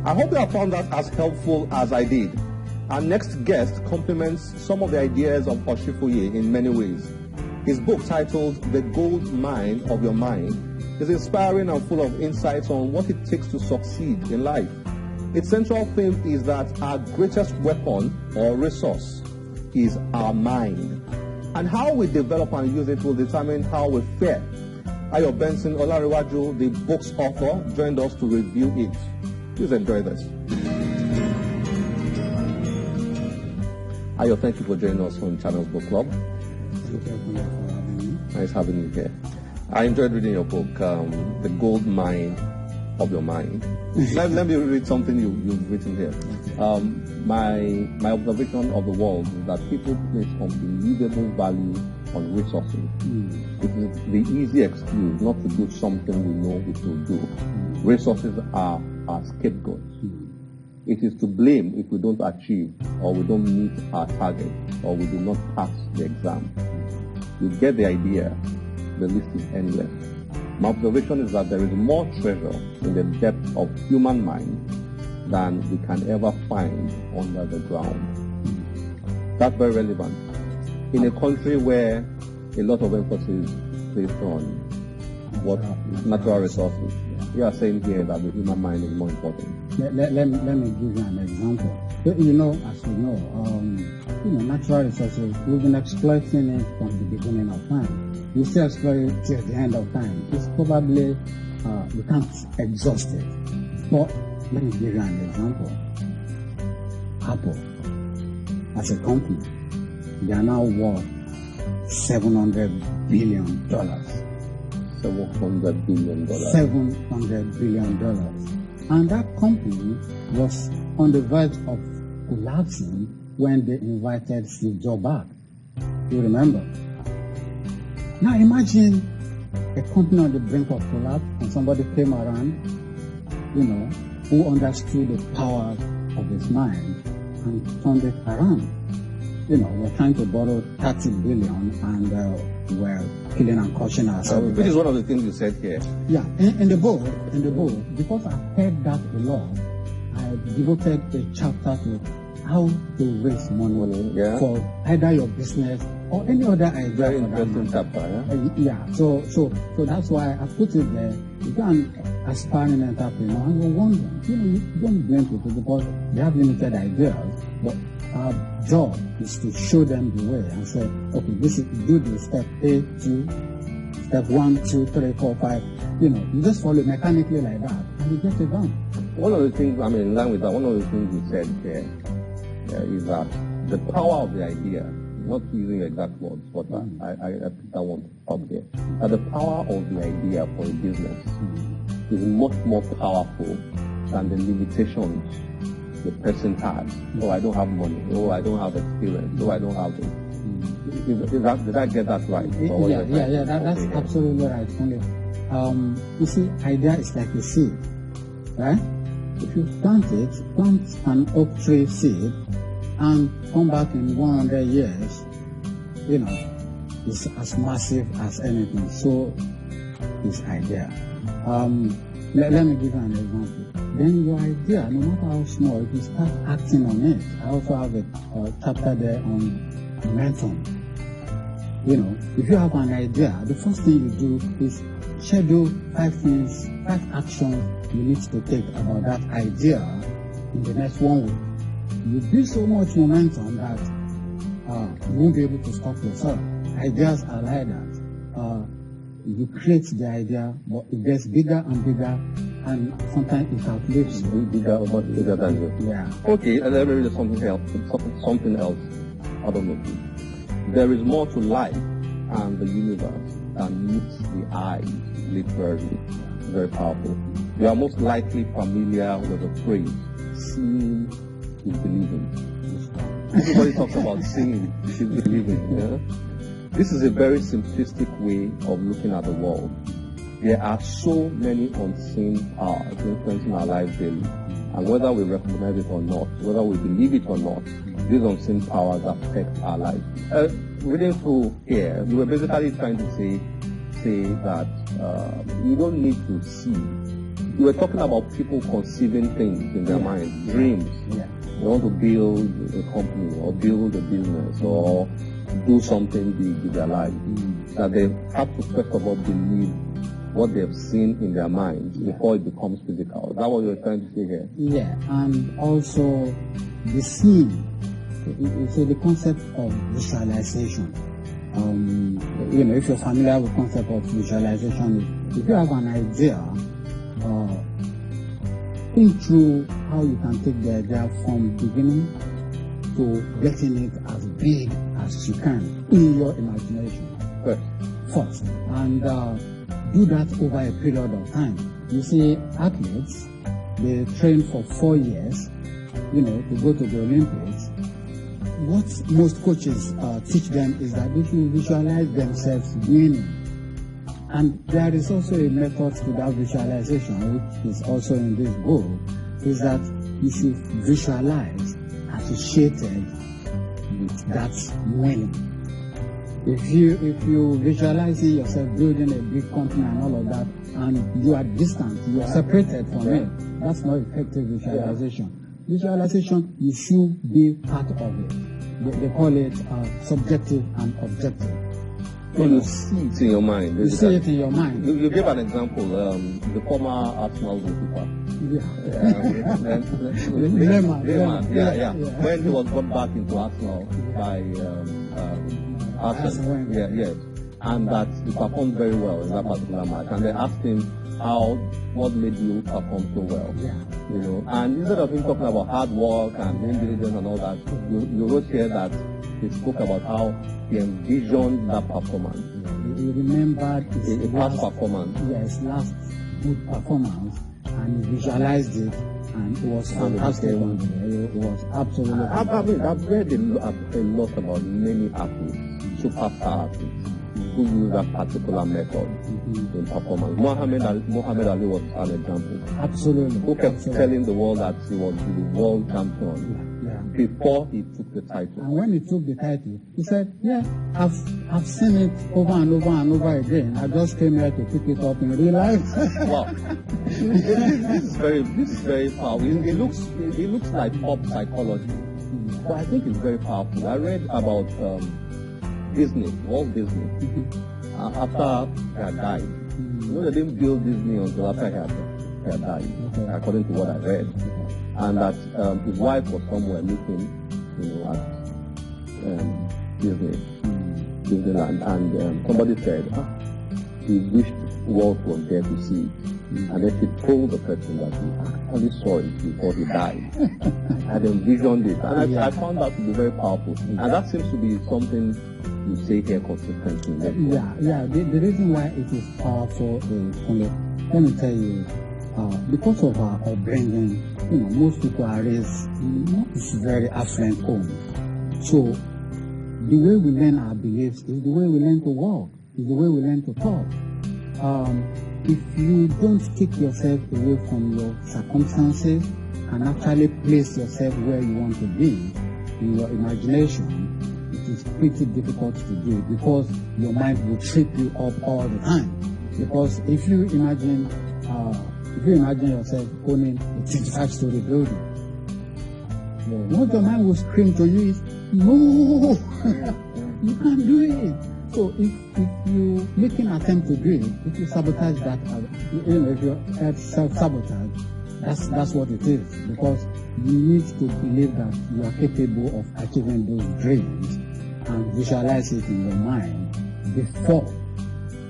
I hope you have found that as helpful as I did. Our next guest complements some of the ideas of Oshifoye in many ways. His book, titled The Goldmine of Your Mind, is inspiring and full of insights on what it takes to succeed in life. Its central theme is that our greatest weapon or resource is our mind. And how we develop and use it will determine how we fare. Ayo Benson Olarewaju, the book's author, joined us to review it. Please enjoy this. Ayo, thank you for joining us on Channels Book Club. Nice having you here. I enjoyed reading your book, The Goldmine of Your Mind. let me read something you've written here. My observation of the world is that people place unbelievable value on resources. It is the easy excuse not to do something we know we should do. Resources are our scapegoats. It is to blame if we don't achieve or we don't meet our target or we do not pass the exam. You get the idea. The list is endless. My observation is that there is more treasure in the depth of human mind than we can ever find under the ground. That's very relevant. In a country where a lot of emphasis is placed on what natural resources, you are saying here that the human mind is more important. Let me give you an example. As you know, natural resources, we've been exploiting it from the beginning of time. We still exploit it till the end of time. It's probably, we can't exhaust it. But let me give you an example. Apple, as a company, they are now worth $700 billion. $700 billion. $700 billion. And that company was on the verge of collapsing when they invited Steve Jobs back. You remember? Now imagine a company on the brink of collapse and somebody came around, who understood the power of his mind and turned it around. We're trying to borrow $30 billion and we're killing and crushing ourselves. Which is one of the things you said here. Yeah, in the book, because I've heard that a lot, I devoted a chapter to how to raise money for either your business or any other idea. Very interesting chapter, yeah. So that's why I put it there. You can aspiring entrepreneur and you're wondering, you don't blame people because they have limited ideas, but our job is to show them the way and say, okay, this is do the step A, 2, step 1, 2, 3, 4, 5. You just follow mechanically like that and you get it done. One of the things, in line with that, one of the things you said here is that the power of the idea, not using exact words, but I put that one up there, that the power of the idea for a business is much more powerful than the limitations the person has. Oh, I don't have money. Oh, I don't have experience. Oh, I don't have this. Did I get that right? Yeah, that's absolutely right. You see, idea is like a seed, right? If you plant an oak tree seed and come back in 100 years, it's as massive as anything. So, this idea. Let me give you an example. Then your idea, no matter how small, if you start acting on it, I also have a chapter there on momentum. If you have an idea, the first thing you do is schedule 5 actions you need to take about that idea in the next 1 week. You build so much momentum that you won't be able to stop yourself. Ideas are like that. You create the idea, but it gets bigger and bigger, and sometimes it outlives you. Much bigger than you. Yeah. Okay, and then maybe something else out of it. There is more to life and the universe than meets the eye, literally. Very powerful. You are most likely familiar with the phrase, seeing is believing. Everybody talks about seeing is believing. Yeah? This is a very simplistic way of looking at the world. There are so many unseen powers influencing our lives daily. And whether we recognize it or not, whether we believe it or not, these unseen powers affect our lives. Reading through here, you were basically trying to say that you don't need to see We were talking about people conceiving things in their mind, dreams. Yeah. They want to build a company or build a business or do something big in their life. That they have to first of all believe what they've seen in their minds before it becomes physical. Is that what you're trying to say here? Yeah, and also the seeing. So the concept of visualization. If you're familiar with the concept of visualization, if you have an idea, think through how you can take the idea from beginning to getting it as big as you can in your imagination first. And do that over a period of time. You see, athletes, they train for 4 years, to go to the Olympics. What most coaches teach them is that they should visualize themselves winning. And there is also a method to that visualization, which is also in this book, is that you should visualize associated with that winning. If you visualizing yourself building a big company and all of that, and you are distant, you are separated from it, that's not effective visualization. Visualization, you should be part of it. They call it subjective and objective. You see it in your mind. You see it in your mind. You gave an example, the former Arsenal goalkeeper. When he was brought back into Arsenal by Arsenal, yes, and that he performed very well in that particular match. And they asked him what made you perform so well? And instead of him talking about hard work and intelligence and all that, you wrote here that he spoke about how he envisioned that performance. He remembered his past performance. Yes, last good performance, and he visualized it, and it was fantastic. It was absolutely fantastic. I've read a lot about many athletes, superstar athletes, who use that particular method in performance. Muhammad Ali was an example. Absolutely. Who kept telling the world that he was the world champion before he took the title. And when he took the title, he said, I've seen it over and over and over again. I just came here to pick it up in real life. Wow. This is very powerful. It looks like pop psychology. But I think it's very powerful. I read about Disney, Walt Disney, after he had died. They didn't build Disney until after he had died, according to what I read. And that his wife was somewhere looking, at Disneyland, and somebody said, he wished Walt was there to see it. And then she told the person that he actually saw it before he died. And envisioned it. And I found that to be very powerful. And that seems to be something you say here consistently. The reason why it is powerful is, let me tell you, because of our upbringing, most people are raised in very affluent homes. So the way we learn our beliefs is the way we learn to walk, is the way we learn to talk. If you don't take yourself away from your circumstances and actually place yourself where you want to be in your imagination, it is pretty difficult to do, because your mind will trip you up all the time. Because if you imagine yourself owning a 25-story building, what your mind will scream to you is, no, you can't do it. So if you make an attempt to do it, if you sabotage that, if you self-sabotage, that's what it is. Because you need to believe that you are capable of achieving those dreams and visualize it in your mind before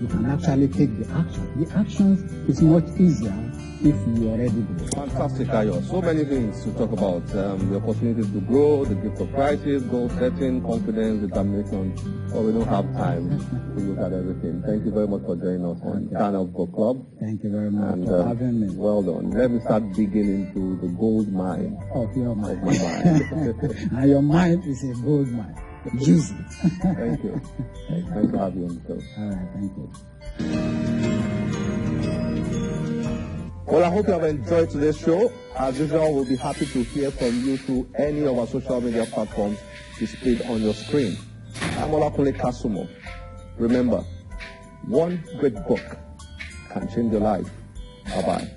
you can actually take the action. The action is much easier if you already do it. Fantastic, Ayo. So many things to talk about. The opportunities to grow, the gift of crisis, goal setting, confidence, determination. But we don't have time to look at everything. Thank you very much for joining us on Channels Book Club. Thank you very much for having me. Well done. Let me start digging into the gold mine of your mind. And your mind is a gold mine. Use it. Thank you. Thanks for having you on the show. All right, thank you. Well, I hope you have enjoyed today's show. As usual, we'll be happy to hear from you through any of our social media platforms displayed on your screen. I'm Olakunle Kasumu. Remember, one great book can change your life. Bye-bye.